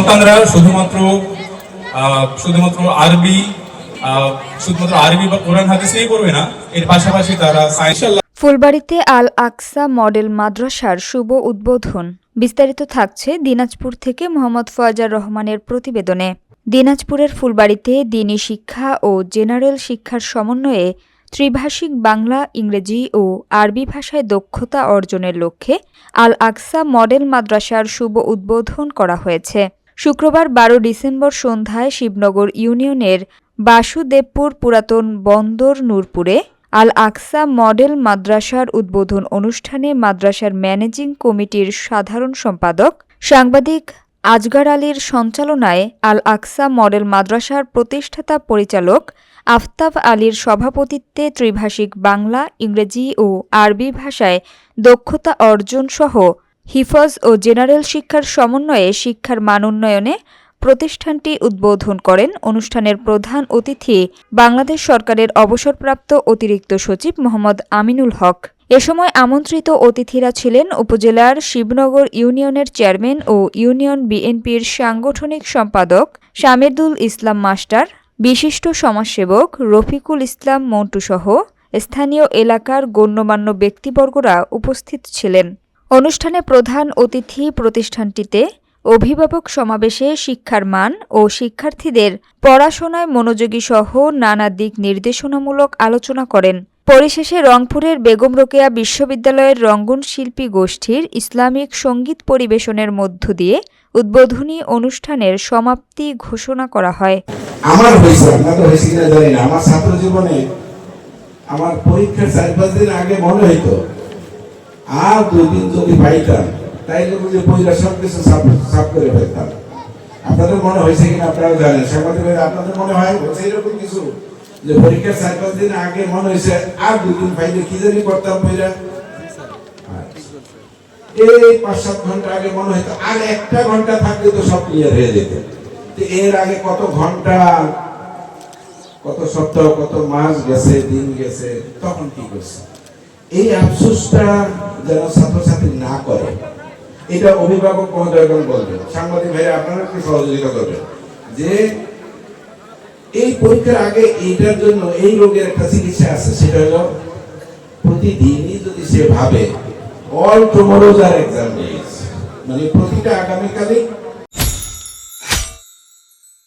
সন্তানরা শুধুমাত্র শুধুমাত্র আরবি বা কোরআন হাদিসেই পড়বে না, এর পাশাপাশি তারা সায়েন্স। ফুলবাড়ীতে আল আকসা মডেল মাদ্রাসার শুভ উদ্বোধন। বিস্তারিত থাকছে দিনাজপুর থেকে মোহাম্মদ ফয়জার রহমানের প্রতিবেদনে। দিনাজপুরের ফুলবাড়ীতে দ্বীনি শিক্ষা ও জেনারেল শিক্ষার সমন্বয়ে ত্রিভাষিক বাংলা, ইংরেজি ও আরবি ভাষায় দক্ষতা অর্জনের লক্ষ্যে আল আকসা মডেল মাদ্রাসার শুভ উদ্বোধন করা হয়েছে। শুক্রবার ১২ ডিসেম্বর সন্ধ্যায় শিবনগর ইউনিয়নের বাসুদেবপুর পুরাতন বন্দর নূরপুরে আল আকসা মডেল মাদ্রাসার উদ্বোধন অনুষ্ঠানে মাদ্রাসার ম্যানেজিং কমিটির সাধারণ সম্পাদক সাংবাদিক আজগার আলীর সঞ্চালনায় আল আকসা মডেল মাদ্রাসার প্রতিষ্ঠাতা পরিচালক আফতাব আলীর সভাপতিত্বে ত্রিভাষিক বাংলা, ইংরেজি ও আরবি ভাষায় দক্ষতা অর্জন সহ হিফজ ও জেনারেল শিক্ষার সমন্বয়ে শিক্ষার মান উন্নয়নে প্রতিষ্ঠানটি উদ্বোধন করেন। অনুষ্ঠানের প্রধান অতিথি বাংলাদেশ সরকারের অবসরপ্রাপ্ত অতিরিক্ত সচিব মোহাম্মদ আমিনুল হক। এ সময় আমন্ত্রিত অতিথিরা ছিলেন উপজেলার শিবনগর ইউনিয়নের চেয়ারম্যান ও ইউনিয়ন বিএনপির সাংগঠনিক সম্পাদক শামিদুল ইসলাম মাস্টার, বিশিষ্ট সমাজসেবক রফিকুল ইসলাম মন্টুসহ স্থানীয় এলাকার গণ্যমান্য ব্যক্তিবর্গরা উপস্থিত ছিলেন। অনুষ্ঠানে প্রধান অতিথি প্রতিষ্ঠানটিতে অভিভাবক সমাবেশে শিক্ষার মান ও শিক্ষার্থীদের পড়াশোনায় মনোযোগী সহ নানা দিক নির্দেশনামূলক আলোচনা করেন। পরিশেষে রংপুরের বেগম রোকেয়া বিশ্ববিদ্যালয়ের রঙ্গন শিল্পী গোষ্ঠীর ইসলামিক সঙ্গীত পরিবেশনের মধ্য দিয়ে উদ্বোধনী অনুষ্ঠানের সমাপ্তি ঘোষণা করা হয়। আমার ছাত্র জীবনে আমার পরীক্ষার ৪-৫ দিন আগে মনে হইতো আর ২ দিন যদি পাইতাম তাইলে বুঝে পয়লা সব কিছু সাফ করে ফেলতাম। আপনাদের মনে হয়েছে কিনা আপনারা জানেন, সাংবাদিক আপনাদের মনে হয় এরকম কিছু যে পরীক্ষার ৪-৫ দিন আগে মনে হয়েছে আর ২ দিন পাইলে কি জানি করতাম পয়লা। এই ৫-৭ ঘন্টা আগে মনে হইতো আর ১টা ঘন্টা থাকলে তো সব ক্লিয়ার হয়ে যেত। এর আগে কত ঘন্টা, কত সপ্তাহ, কত মাস গেছে, দিন গেছে, তখন কি করছে। এই আফসোসটা যেন ছাত্রছাত্রী না করে, এটা অভিভাবক মহোদয়গণ বলবেন, সাংবাদিক ভাইরা আপনারা একটু সহযোগিতা করবেন যে এই পরীক্ষার আগে এইটার জন্য এই রোগের একটা চিকিৎসা আছে, সেটা হলো প্রতিদিনই যদি সে ভাবে অল টুমরোজ আর এক্সাম ডেজ, মানে প্রতিটা আগামীকালই